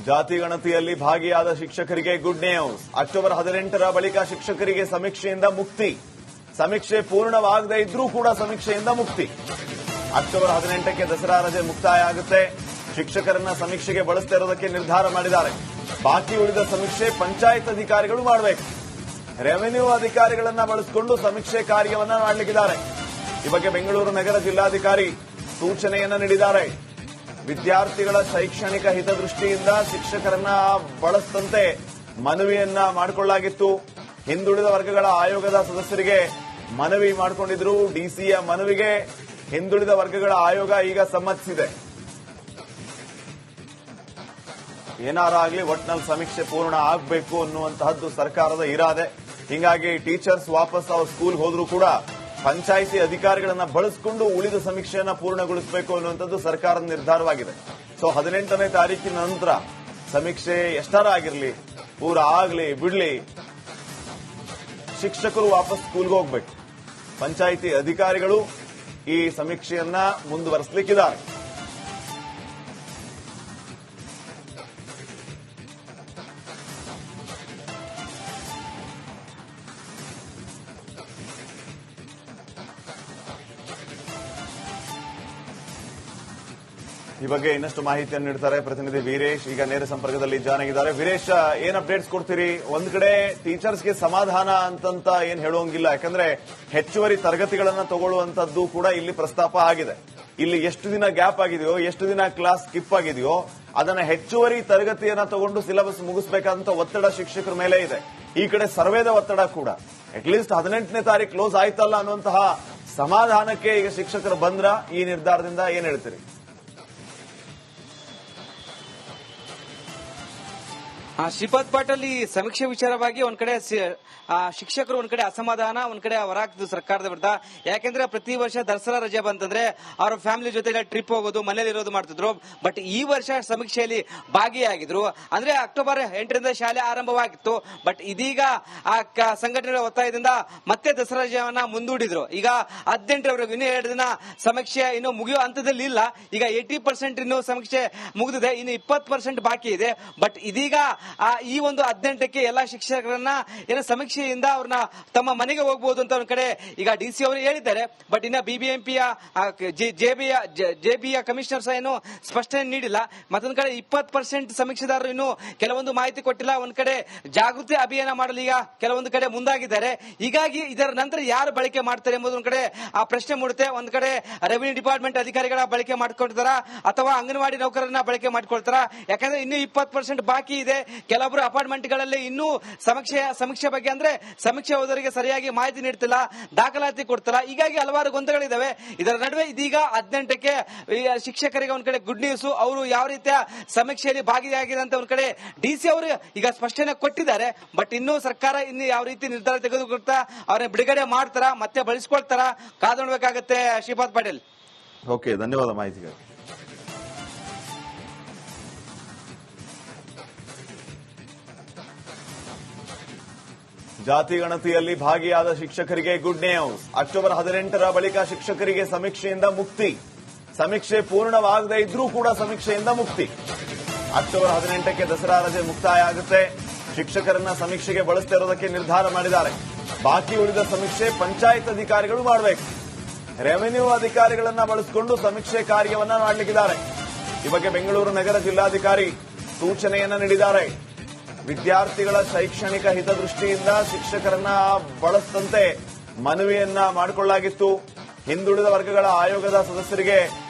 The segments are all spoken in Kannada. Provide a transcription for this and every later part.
ಜಾತಿ ಗಣತಿಯಲ್ಲಿ ಭಾಗಿಯಾದ ಶಿಕ್ಷಕರಿಗೆ ಗುಡ್ ನ್ಯೂಸ್. ಅಕ್ಟೋಬರ್ 18ರ ಬಳಿಕ ಶಿಕ್ಷಕರಿಗೆ ಸಮೀಕ್ಷೆಯಿಂದ ಮುಕ್ತಿ. ಸಮೀಕ್ಷೆ ಪೂರ್ಣವಾಗದೇ ಇದ್ರೂ ಕೂಡ ಸಮೀಕ್ಷೆಯಿಂದ ಮುಕ್ತಿ. ಅಕ್ಟೋಬರ್ 18ಕ್ಕೆ ದಸರಾ ರಜೆ ಮುಕ್ತಾಯ ಆಗುತ್ತೆ. ಶಿಕ್ಷಕರನ್ನ ಸಮೀಕ್ಷೆಗೆ ಬಳಸ್ತಾ ಇರೋದಕ್ಕೆ ನಿರ್ಧಾರ ಮಾಡಿದ್ದಾರೆ. ಬಾಕಿ ಉಳಿದ ಸಮೀಕ್ಷೆ ಪಂಚಾಯತ್ ಅಧಿಕಾರಿಗಳು ಮಾಡಬೇಕು. ರೆವೆನ್ಯೂ ಅಧಿಕಾರಿಗಳನ್ನ ಬಳಸಿಕೊಂಡು ಸಮೀಕ್ಷೆ ಕಾರ್ಯವನ್ನ ಮಾಡಲಿಕ್ಕಿದ್ದಾರೆ. ಈ ಬಗ್ಗೆ ಬೆಂಗಳೂರು ನಗರ ಜಿಲ್ಲಾಧಿಕಾರಿ ಸೂಚನೆಯನ್ನ ನೀಡಿದ್ದಾರೆ. ವಿದ್ಯಾರ್ಥಿಗಳ ಶೈಕ್ಷಣಿಕ ಹಿತದೃಷ್ಟಿಯಿಂದ ಶಿಕ್ಷಕರನ್ನ ಬಳಸದಂತೆ ಮನವಿಯನ್ನ ಮಾಡಿಕೊಳ್ಳಲಾಗಿತ್ತು. ಹಿಂದುಳಿದ ವರ್ಗಗಳ ಆಯೋಗದ ಸದಸ್ಯರಿಗೆ ಮನವಿ ಮಾಡಿಕೊಂಡಿದ್ರು. ಡಿಸಿಯ ಮನವಿಗೆ ಹಿಂದುಳಿದ ವರ್ಗಗಳ ಆಯೋಗ ಈಗ ಸಮ್ಮತಿಸಿದೆ. ಏನಾರಾಗ್ಲಿ ಒಟ್ನಲ್ಲಿ ಸಮೀಕ್ಷೆ ಪೂರ್ಣ ಆಗಬೇಕು ಅನ್ನುವಂತಹದ್ದು ಸರ್ಕಾರದ ಇರಾದೆ. ಹೀಗಾಗಿ ಟೀಚರ್ಸ್ ವಾಪಸ್ ಅವ್ರ ಸ್ಕೂಲ್ ಹೋದ್ರೂ ಕೂಡ ಪಂಚಾಯಿತಿ ಅಧಿಕಾರಿಗಳನ್ನ ಬಳಸಿಕೊಂಡು ಉಳಿದ ಸಮೀಕ್ಷೆಯನ್ನ ಪೂರ್ಣಗೊಳಿಸಬೇಕು ಅನ್ನುವಂಥದ್ದು ಸರ್ಕಾರದ ನಿರ್ಧಾರವಾಗಿದೆ. ಸೊ 18ನೇ ತಾರೀಕಿನ ನಂತರ ಸಮೀಕ್ಷೆ ಎಷ್ಟಾರ ಆಗಿರಲಿ, ಪೂರ ಆಗ್ಲಿ ಬಿಡ್ಲಿ, ಶಿಕ್ಷಕರು ವಾಪಸ್ ಸ್ಕೂಲ್ಗೆ ಹೋಗ್ಬೇಕು. ಪಂಚಾಯಿತಿ ಅಧಿಕಾರಿಗಳು ಈ ಸಮೀಕ್ಷೆಯನ್ನ ಮುಂದುವರೆಸಲಿಕ್ಕಿದ್ದಾರೆ. ಈ ಬಗ್ಗೆ ಇನ್ನಷ್ಟು ಮಾಹಿತಿಯನ್ನು ನೀಡ್ತಾರೆ ಪ್ರತಿನಿಧಿ ವೀರೇಶ್. ಈಗ ನೇರ ಸಂಪರ್ಕದಲ್ಲಿ ಜಾಯ್ನ್ ಆಗಿದ್ದಾರೆ. ವೀರೇಶ್, ಏನ್ ಅಪ್ಡೇಟ್ಸ್ ಕೊಡ್ತೀರಿ? ಒಂದ್ ಕಡೆ ಟೀಚರ್ಸ್ಗೆ ಸಮಾಧಾನ ಅಂತಂತ ಏನ್ ಹೇಳೋಂಗಿಲ್ಲ, ಯಾಕಂದ್ರೆ ಹೆಚ್ಚುವರಿ ತರಗತಿಗಳನ್ನ ತಗೊಳ್ಳುವಂತದ್ದು ಕೂಡ ಇಲ್ಲಿ ಪ್ರಸ್ತಾಪ ಆಗಿದೆ. ಇಲ್ಲಿ ಎಷ್ಟು ದಿನ ಗ್ಯಾಪ್ ಆಗಿದೆಯೋ, ಎಷ್ಟು ದಿನ ಕ್ಲಾಸ್ ಸ್ಕಿಪ್ ಆಗಿದೆಯೋ, ಅದನ್ನ ಹೆಚ್ಚುವರಿ ತರಗತಿಯನ್ನ ತಗೊಂಡು ಸಿಲೆಬಸ್ ಮುಗಿಸಬೇಕಾದಂತ ಒತ್ತಡ ಶಿಕ್ಷಕರ ಮೇಲೆ ಇದೆ. ಈ ಕಡೆ ಸರ್ವೇದ ಒತ್ತಡ ಕೂಡ. ಅಟ್ಲೀಸ್ಟ್ 18ನೇ ತಾರೀಕು ಕ್ಲೋಸ್ ಆಯ್ತಲ್ಲ ಅನ್ನುವಂತಹ ಸಮಾಧಾನಕ್ಕೆ ಈಗ ಶಿಕ್ಷಕರು ಬಂದ್ರ ಈ ನಿರ್ಧಾರದಿಂದ ಏನ್ ಹೇಳ್ತೀರಿ? ಶ್ರೀಪಾದ್ ಪಾಟೀಲ್, ಈ ಸಮೀಕ್ಷೆ ವಿಚಾರವಾಗಿ ಒಂದ್ ಕಡೆ ಶಿಕ್ಷಕರು ಒಂದ್ ಕಡೆ ಅಸಮಾಧಾನ, ಒಂದ್ ಕಡೆ ಹೊರಾಗ್ತಿದ್ರು ಸರ್ಕಾರದ ವಿರುದ್ಧ. ಯಾಕೆಂದ್ರೆ ಪ್ರತಿ ವರ್ಷ ದಸರಾ ರಜೆ ಬಂತಂದ್ರೆ ಅವ್ರ ಫ್ಯಾಮಿಲಿ ಜೊತೆ ಟ್ರಿಪ್ ಹೋಗೋದು, ಮನೇಲಿ ಇರೋದು ಮಾಡ್ತಿದ್ರು. ಬಟ್ ಈ ವರ್ಷ ಸಮೀಕ್ಷೆಯಲ್ಲಿ ಭಾಗಿಯಾಗಿದ್ರು. ಅಂದ್ರೆ ಅಕ್ಟೋಬರ್ 8ರಿಂದ ಶಾಲೆ ಆರಂಭವಾಗಿತ್ತು. ಬಟ್ ಇದೀಗ ಆ ಸಂಘಟನೆಗಳ ಒತ್ತಾಯದಿಂದ ಮತ್ತೆ ದಸರಾ ರಜೆಯನ್ನ ಮುಂದೂಡಿದ್ರು. ಈಗ 18ರವರೆಗೂ ಇನ್ನೂ 2 ದಿನ ಸಮೀಕ್ಷೆ ಇನ್ನು ಮುಗಿಯೋ ಹಂತದಲ್ಲಿ ಇಲ್ಲ. ಈಗ 80% ಇನ್ನು ಸಮೀಕ್ಷೆ ಮುಗಿದಿದೆ, ಇನ್ನು 20% ಬಾಕಿ ಇದೆ. ಬಟ್ ಇದೀಗ ಈ ಒಂದು 18ಕ್ಕೆ ಎಲ್ಲಾ ಶಿಕ್ಷಕರನ್ನ ಏನೋ ಸಮೀಕ್ಷೆಯಿಂದ ಅವ್ರನ್ನ ತಮ್ಮ ಮನೆಗೆ ಹೋಗಬಹುದು ಅಂತ ಒಂದ್ ಕಡೆ ಈಗ ಡಿಸಿ ಅವರು ಹೇಳಿದ್ದಾರೆ. ಬಟ್ ಇನ್ನ ಬಿಬಿಎಂಪಿಯ ಜೆಬಿಯ ಕಮಿಷನರ್ ಸಹ ಏನು ಸ್ಪಷ್ಟನೆ ನೀಡಿಲ್ಲ. ಮತ್ತೊಂದ್ ಕಡೆ 20% ಸಮೀಕ್ಷೆದಾರರು ಇನ್ನು ಕೆಲವೊಂದು ಮಾಹಿತಿ ಕೊಟ್ಟಿಲ್ಲ. ಒಂದ್ ಕಡೆ ಜಾಗೃತಿ ಅಭಿಯಾನ ಮಾಡಲು ಈಗ ಕೆಲವೊಂದು ಕಡೆ ಮುಂದಾಗಿದ್ದಾರೆ. ಹೀಗಾಗಿ ಇದರ ನಂತರ ಯಾರು ಬಳಕೆ ಮಾಡ್ತಾರೆ ಎಂಬುದು ಒಂದ್ ಕಡೆ ಆ ಪ್ರಶ್ನೆ ಮೂಡುತ್ತೆ. ಒಂದ್ ಕಡೆ ರೆವಿನ್ಯೂ ಡಿಪಾರ್ಟ್ಮೆಂಟ್ ಅಧಿಕಾರಿಗಳ ಬಳಕೆ ಮಾಡ್ಕೊಳ್ತಾರ ಅಥವಾ ಅಂಗನವಾಡಿ ನೌಕರರನ್ನ ಬಳಕೆ ಮಾಡ್ಕೊಳ್ತಾರ? ಯಾಕಂದ್ರೆ ಇನ್ನು 20% ಬಾಕಿ ಇದೆ. ಕೆಲವೊಬ್ಬರು ಅಪಾರ್ಟ್ಮೆಂಟ್ಗಳಲ್ಲಿ ಇನ್ನೂ ಸಮೀಕ್ಷೆ ಬಗ್ಗೆ ಅಂದ್ರೆ ಸಮೀಕ್ಷೆ ಓದೋರಿಗೆ ಸರಿಯಾಗಿ ಮಾಹಿತಿ ನೀಡ್ತಿಲ್ಲ, ದಾಖಲಾತಿ ಕೊಡ್ತಾರ. ಹೀಗಾಗಿ ಹಲವಾರು ಗೊಂದಲಗಳಿದಾವೆ. ಇದರ ನಡುವೆ ಇದೀಗ 18ಕ್ಕೆ ಶಿಕ್ಷಕರಿಗೆ ಒಂದ್ ಕಡೆ ಗುಡ್ ನ್ಯೂಸ್. ಅವರು ಯಾವ ರೀತಿಯ ಸಮೀಕ್ಷೆಯಲ್ಲಿ ಭಾಗಿಯಾಗಿದೆ ಅಂತ ಒಂದ್ ಕಡೆ ಡಿಸಿ ಅವರು ಈಗ ಸ್ಪಷ್ಟನೆ ಕೊಟ್ಟಿದ್ದಾರೆ. ಬಟ್ ಇನ್ನೂ ಸರ್ಕಾರ ಇನ್ನು ಯಾವ ರೀತಿ ನಿರ್ಧಾರ ತೆಗೆದುಕೊಳ್ತಾ ಅವ್ರನ್ನ ಬಿಡುಗಡೆ ಮಾಡ್ತಾರ, ಮತ್ತೆ ಬಳಸ್ಕೊಳ್ತಾರ, ಕಾದು ನೋಡಬೇಕಾಗತ್ತೆ. ಶ್ರೀಪಾದ್ ಪಾಟೀಲ್, ಓಕೆ, ಧನ್ಯವಾದ ಮಾಹಿತಿಗೆ. ಜಾತಿ ಗಣತಿಯಲ್ಲಿ ಭಾಗಿಯಾದ ಶಿಕ್ಷಕರಿಗೆ ಗುಡ್ ನ್ಯೂಸ್. ಅಕ್ಟೋಬರ್ 18ರ ಬಳಿಕ ಶಿಕ್ಷಕರಿಗೆ ಸಮೀಕ್ಷೆಯಿಂದ ಮುಕ್ತಿ. ಸಮೀಕ್ಷೆ ಪೂರ್ಣವಾಗದೇ ಇದ್ರೂ ಕೂಡ ಸಮೀಕ್ಷೆಯಿಂದ ಮುಕ್ತಿ. ಅಕ್ಟೋಬರ್ 18ಕ್ಕೆ ದಸರಾ ರಜೆ ಮುಕ್ತಾಯ ಆಗುತ್ತೆ. ಶಿಕ್ಷಕರನ್ನ ಸಮೀಕ್ಷೆಗೆ ಬಳಸ್ತಾ ಇರೋದಕ್ಕೆ ನಿರ್ಧಾರ ಮಾಡಿದ್ದಾರೆ. ಬಾಕಿ ಉಳಿದ ಸಮೀಕ್ಷೆ ಪಂಚಾಯತ್ ಅಧಿಕಾರಿಗಳು ಮಾಡಬೇಕು. ರೆವೆನ್ಯೂ ಅಧಿಕಾರಿಗಳನ್ನ ಬಳಸಿಕೊಂಡು ಸಮೀಕ್ಷೆ ಕಾರ್ಯವನ್ನ ಮಾಡಲಿಕ್ಕಿದ್ದಾರೆ. ಈ ಬಗ್ಗೆ ಬೆಂಗಳೂರು ನಗರ ಜಿಲ್ಲಾಧಿಕಾರಿ ಸೂಚನೆಯನ್ನ ನೀಡಿದ್ದಾರೆ. ವಿದ್ಯಾರ್ಥಿಗಳ ಶೈಕ್ಷಣಿಕ ಹಿತದೃಷ್ಟಿಯಿಂದ ಶಿಕ್ಷಕರನ್ನ ಬಳಸದಂತೆ ಮನವಿಯನ್ನ ಮಾಡಿಕೊಳ್ಳಲಾಗಿತ್ತು. ಹಿಂದುಳಿದ ವರ್ಗಗಳ ಆಯೋಗದ ಸದಸ್ಯರಿಗೆ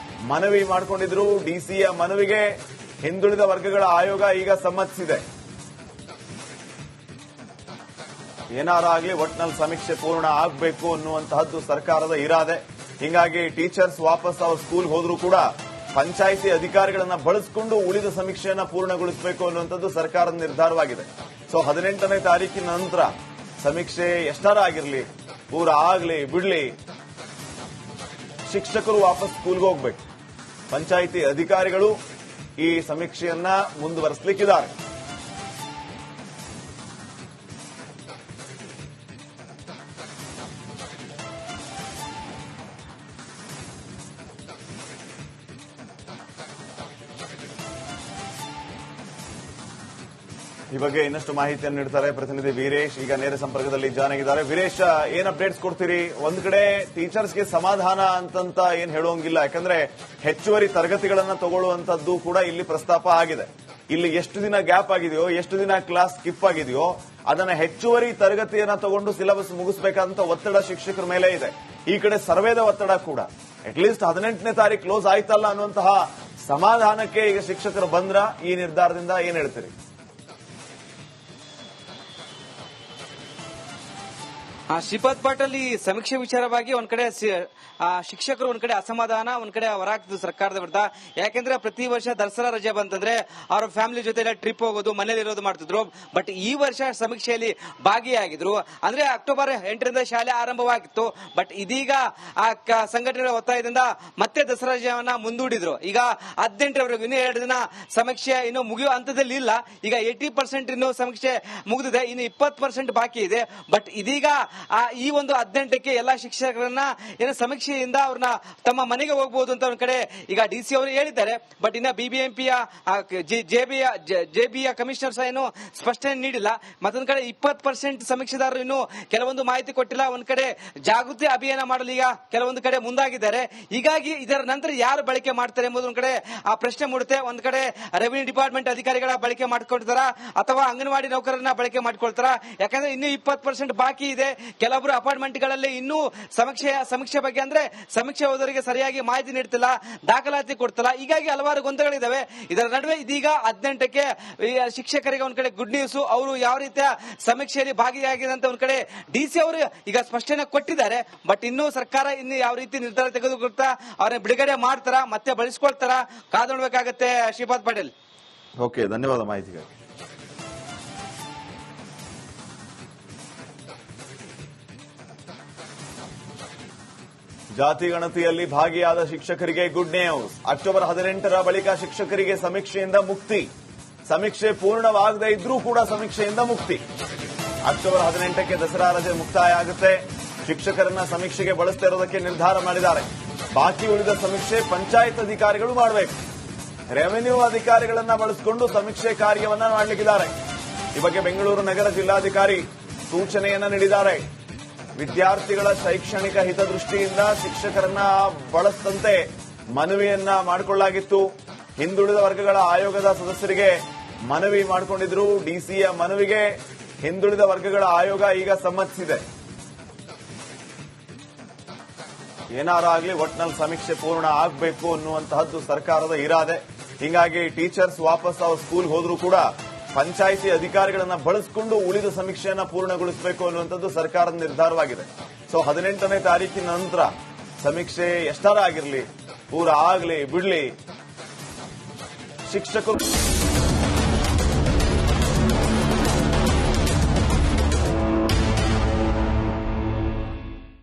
ಮನವಿ ಮಾಡಿಕೊಂಡಿದ್ರು. ಡಿಸಿಯ ಮನವಿಗೆ ಹಿಂದುಳಿದ ವರ್ಗಗಳ ಆಯೋಗ ಈಗ ಸಮ್ಮತಿಸಿದೆ. ಏನಾರಾಗ್ಲಿ ಒಟ್ನಲ್ಲಿ ಸಮೀಕ್ಷೆ ಪೂರ್ಣ ಆಗಬೇಕು ಅನ್ನುವಂತಹದ್ದು ಸರ್ಕಾರದ ಇರಾದೆ. ಹೀಗಾಗಿ ಟೀಚರ್ಸ್ ವಾಪಸ್ ಅವ್ರ ಸ್ಕೂಲ್ ಹೋದ್ರೂ ಕೂಡ ಪಂಚಾಯಿತಿ ಅಧಿಕಾರಿಗಳನ್ನ ಬಳಸಿಕೊಂಡು ಉಳಿದ ಸಮೀಕ್ಷೆಯನ್ನ ಪೂರ್ಣಗೊಳಿಸಬೇಕು ಅನ್ನುವಂಥದ್ದು ಸರ್ಕಾರದ ನಿರ್ಧಾರವಾಗಿದೆ. ಸೊ 18ನೇ ತಾರೀಕಿನ ನಂತರ ಸಮೀಕ್ಷೆ ಎಷ್ಟಾರ ಆಗಿರಲಿ, ಪೂರ ಆಗ್ಲಿ ಬಿಡ್ಲಿ, ಶಿಕ್ಷಕರು ವಾಪಸ್ ಸ್ಕೂಲ್ಗೆ ಹೋಗ್ಬೇಕು. ಪಂಚಾಯಿತಿ ಅಧಿಕಾರಿಗಳು ಈ ಸಮೀಕ್ಷೆಯನ್ನ ಮುಂದುವರೆಸಲಿಕ್ಕಿದ್ದಾರೆ. ಈ ಬಗ್ಗೆ ಇನ್ನಷ್ಟು ಮಾಹಿತಿಯನ್ನು ನೀಡ್ತಾರೆ ಪ್ರತಿನಿಧಿ ವೀರೇಶ್. ಈಗ ನೇರ ಸಂಪರ್ಕದಲ್ಲಿ ಜಾಯ್ನ್ ಆಗಿದ್ದಾರೆ. ವೀರೇಶ್, ಏನ್ ಅಪ್ಡೇಟ್ಸ್ ಕೊಡ್ತೀರಿ? ಒಂದ್ ಕಡೆ ಟೀಚರ್ಸ್ಗೆ ಸಮಾಧಾನ ಅಂತಂತ ಏನ್ ಹೇಳೋಂಗಿಲ್ಲ, ಯಾಕಂದ್ರೆ ಹೆಚ್ಚುವರಿ ತರಗತಿಗಳನ್ನ ತಗೊಳ್ಳುವಂತದ್ದು ಕೂಡ ಇಲ್ಲಿ ಪ್ರಸ್ತಾಪ ಆಗಿದೆ. ಇಲ್ಲಿ ಎಷ್ಟು ದಿನ ಗ್ಯಾಪ್ ಆಗಿದೆಯೋ, ಎಷ್ಟು ದಿನ ಕ್ಲಾಸ್ ಸ್ಕಿಪ್ ಆಗಿದೆಯೋ, ಅದನ್ನ ಹೆಚ್ಚುವರಿ ತರಗತಿಯನ್ನ ತಗೊಂಡು ಸಿಲೆಬಸ್ ಮುಗಿಸಬೇಕಾದಂತ ಒತ್ತಡ ಶಿಕ್ಷಕರ ಮೇಲೆ ಇದೆ. ಈ ಕಡೆ ಸರ್ವೇದ ಒತ್ತಡ ಕೂಡ. ಅಟ್ಲೀಸ್ಟ್ 18ನೇ ತಾರೀಕು ಕ್ಲೋಸ್ ಆಯ್ತಲ್ಲ ಅನ್ನುವಂತಹ ಸಮಾಧಾನಕ್ಕೆ ಈಗ ಶಿಕ್ಷಕರು ಬಂದ್ರ ಈ ನಿರ್ಧಾರದಿಂದ ಏನ್ ಹೇಳ್ತೀರಿ? ಶ್ರೀಪಾದ್ ಪಾಟೀಲ್, ಈ ಸಮೀಕ್ಷೆ ವಿಚಾರವಾಗಿ ಒಂದ್ ಕಡೆ ಶಿಕ್ಷಕರು ಒಂದ್ ಕಡೆ ಅಸಮಾಧಾನ, ಒಂದ್ ಕಡೆ ಹೊರಾಗ್ತದೆ ಸರ್ಕಾರದ ವಿರುದ್ಧ. ಯಾಕೆಂದ್ರೆ ಪ್ರತಿ ವರ್ಷ ದಸರಾ ರಜೆ ಬಂತಂದ್ರೆ ಅವ್ರ ಫ್ಯಾಮಿಲಿ ಜೊತೆ ಟ್ರಿಪ್ ಹೋಗೋದು, ಮನೇಲಿ ಇರೋದು ಮಾಡ್ತಿದ್ರು. ಬಟ್ ಈ ವರ್ಷ ಸಮೀಕ್ಷೆಯಲ್ಲಿ ಭಾಗಿಯಾಗಿದ್ರು. ಅಂದ್ರೆ ಅಕ್ಟೋಬರ್ 8ರಿಂದ ಶಾಲೆ ಆರಂಭವಾಗಿತ್ತು. ಬಟ್ ಇದೀಗ ಆ ಸಂಘಟನೆಗಳ ಒತ್ತಾಯದಿಂದ ಮತ್ತೆ ದಸರಾ ರಜೆಯನ್ನ ಮುಂದೂಡಿದ್ರು. ಈಗ 18ರವರೆಗೂ ಇನ್ನು 2 ದಿನ ಸಮೀಕ್ಷೆ ಇನ್ನು ಮುಗಿಯುವ ಹಂತದಲ್ಲಿ ಇಲ್ಲ. ಈಗ 80% ಇನ್ನು ಸಮೀಕ್ಷೆ ಮುಗಿದಿದೆ, ಇನ್ನು 20% ಬಾಕಿ ಇದೆ. ಬಟ್ ಇದೀಗ ಈ ಒಂದು 18ಕ್ಕೆ ಎಲ್ಲಾ ಶಿಕ್ಷಕರನ್ನ ಏನು ಸಮೀಕ್ಷೆಯಿಂದ ಅವ್ರನ್ನ ತಮ್ಮ ಮನೆಗೆ ಹೋಗಬಹುದು ಅಂತ ಒಂದ್ ಕಡೆ ಈಗ ಡಿಸಿ ಅವರು ಹೇಳಿದ್ದಾರೆ. ಬಟ್ ಇನ್ನ ಬಿಬಿಎಂಪಿಯ ಜೆಬಿಯ ಕಮಿಷನರ್ ಸಹ ಏನು ಸ್ಪಷ್ಟನೆ ನೀಡಿಲ್ಲ. ಮತ್ತೊಂದ್ ಕಡೆ 20% ಸಮೀಕ್ಷೆದಾರರು ಇನ್ನು ಕೆಲವೊಂದು ಮಾಹಿತಿ ಕೊಟ್ಟಿಲ್ಲ. ಒಂದ್ ಕಡೆ ಜಾಗೃತಿ ಅಭಿಯಾನ ಮಾಡಲು ಈಗ ಕೆಲವೊಂದು ಕಡೆ ಮುಂದಾಗಿದ್ದಾರೆ. ಹೀಗಾಗಿ ಇದರ ನಂತರ ಯಾರು ಬಳಕೆ ಮಾಡ್ತಾರೆ ಎಂಬುದು ಒಂದ್ ಕಡೆ ಆ ಪ್ರಶ್ನೆ ಮೂಡುತ್ತೆ. ಒಂದ್ ಕಡೆ ರೆವಿನ್ಯೂ ಡಿಪಾರ್ಟ್ಮೆಂಟ್ ಅಧಿಕಾರಿಗಳ ಬಳಕೆ ಮಾಡ್ಕೊಳ್ತಾರ ಅಥವಾ ಅಂಗನವಾಡಿ ನೌಕರರನ್ನ ಬಳಕೆ ಮಾಡ್ಕೊಳ್ತಾರ? ಯಾಕಂದ್ರೆ ಇನ್ನು 20% ಬಾಕಿ ಇದೆ. ಕೆಲವೊಬ್ಬರು ಅಪಾರ್ಟ್ಮೆಂಟ್ಗಳಲ್ಲಿ ಇನ್ನೂ ಸಮೀಕ್ಷೆ ಬಗ್ಗೆ ಅಂದ್ರೆ ಸಮೀಕ್ಷೆ ಹೋದವರಿಗೆ ಸರಿಯಾಗಿ ಮಾಹಿತಿ ನೀಡ್ತಿಲ್ಲ, ದಾಖಲಾತಿ ಕೊಡ್ತಿಲ್ಲ. ಹೀಗಾಗಿ ಹಲವಾರು ಗೊಂದಲಗಳಿದಾವೆ. ಇದರ ನಡುವೆ ಇದೀಗ 18ಕ್ಕೆ ಶಿಕ್ಷಕರಿಗೆ ಒಂದ್ ಕಡೆ ಗುಡ್ ನ್ಯೂಸ್. ಅವರು ಯಾವ ರೀತಿಯ ಸಮೀಕ್ಷೆಯಲ್ಲಿ ಭಾಗಿಯಾಗಿದೆ ಅಂತ ಒಂದ್ ಕಡೆ ಡಿಸಿ ಅವರು ಈಗ ಸ್ಪಷ್ಟನೆ ಕೊಟ್ಟಿದ್ದಾರೆ. ಬಟ್ ಇನ್ನೂ ಸರ್ಕಾರ ಇನ್ನು ಯಾವ ರೀತಿ ನಿರ್ಧಾರ ತೆಗೆದುಕೊಳ್ತಾ ಅವ್ರನ್ನ ಬಿಡುಗಡೆ ಮಾಡ್ತಾರ, ಮತ್ತೆ ಬಳಸ್ಕೊಳ್ತಾರ, ಕಾದೊಳ್ಬೇಕಾಗತ್ತೆ. ಶ್ರೀಪಾದ್ ಪಾಟೀಲ್, ಓಕೆ, ಧನ್ಯವಾದ ಮಾಹಿತಿಗಾಗಿ. ಜಾತಿ ಗಣತಿಯಲ್ಲಿ ಭಾಗಿಯಾದ ಶಿಕ್ಷಕರಿಗೆ ಗುಡ್ ನ್ಯೂಸ್. ಅಕ್ಟೋಬರ್ 18ರ ಬಳಿಕ ಶಿಕ್ಷಕರಿಗೆ ಸಮೀಕ್ಷೆಯಿಂದ ಮುಕ್ತಿ. ಸಮೀಕ್ಷೆ ಪೂರ್ಣವಾಗದೇ ಇದ್ರೂ ಕೂಡ ಸಮೀಕ್ಷೆಯಿಂದ ಮುಕ್ತಿ. ಅಕ್ಟೋಬರ್ 18ಕ್ಕೆ ದಸರಾ ರಜೆ ಮುಕ್ತಾಯ ಆಗುತ್ತೆ. ಶಿಕ್ಷಕರನ್ನ ಸಮೀಕ್ಷೆಗೆ ಬಳಸ್ತಾ ಇರೋದಕ್ಕೆ ನಿರ್ಧಾರ ಮಾಡಿದ್ದಾರೆ. ಬಾಕಿ ಉಳಿದ ಸಮೀಕ್ಷೆ ಪಂಚಾಯತ್ ಅಧಿಕಾರಿಗಳು ಮಾಡಬೇಕು. ರೆವೆನ್ಯೂ ಅಧಿಕಾರಿಗಳನ್ನ ಬಳಸಿಕೊಂಡು ಸಮೀಕ್ಷೆ ಕಾರ್ಯವನ್ನ ಮಾಡಲಿಕ್ಕಿದ್ದಾರೆ. ಈ ಬಗ್ಗೆ ಬೆಂಗಳೂರು ನಗರ ಜಿಲ್ಲಾಧಿಕಾರಿ ಸೂಚನೆಯನ್ನ ನೀಡಿದ್ದಾರೆ. ವಿದ್ಯಾರ್ಥಿಗಳ ಶೈಕ್ಷಣಿಕ ಹಿತದೃಷ್ಟಿಯಿಂದ ಶಿಕ್ಷಕರನ್ನ ಬಳಸದಂತೆ ಮನವಿಯನ್ನ ಮಾಡಿಕೊಳ್ಳಲಾಗಿತ್ತು. ಹಿಂದುಳಿದ ವರ್ಗಗಳ ಆಯೋಗದ ಸದಸ್ಯರಿಗೆ ಮನವಿ ಮಾಡಿಕೊಂಡಿದ್ರು. ಡಿಸಿಯ ಮನವಿಗೆ ಹಿಂದುಳಿದ ವರ್ಗಗಳ ಆಯೋಗ ಈಗ ಸಮ್ಮತಿಸಿದೆ. ಏನಾರಾಗ್ಲಿ ಒಟ್ನಲ್ಲಿ ಸಮೀಕ್ಷೆ ಪೂರ್ಣ ಆಗಬೇಕು ಅನ್ನುವಂತಹದ್ದು ಸರ್ಕಾರದ ಇರಾದೆ. ಹೀಗಾಗಿ ಟೀಚರ್ಸ್ ವಾಪಸ್ ಅವ್ರ ಸ್ಕೂಲ್ ಹೋದ್ರೂ ಕೂಡ ಪಂಚಾಯಿತಿ ಅಧಿಕಾರಿಗಳನ್ನ ಬಳಸಿಕೊಂಡು ಉಳಿದ ಸಮೀಕ್ಷೆಯನ್ನ ಪೂರ್ಣಗೊಳಿಸಬೇಕು ಅನ್ನುವಂಥದ್ದು ಸರ್ಕಾರದ ನಿರ್ಧಾರವಾಗಿದೆ. ಸೊ 18ನೇ ತಾರೀಕಿನ ನಂತರ ಸಮೀಕ್ಷೆ ಎಷ್ಟಾರ ಆಗಿರಲಿ, ಪೂರ ಆಗ್ಲಿ ಬಿಡ್ಲಿ, ಶಿಕ್ಷಕರು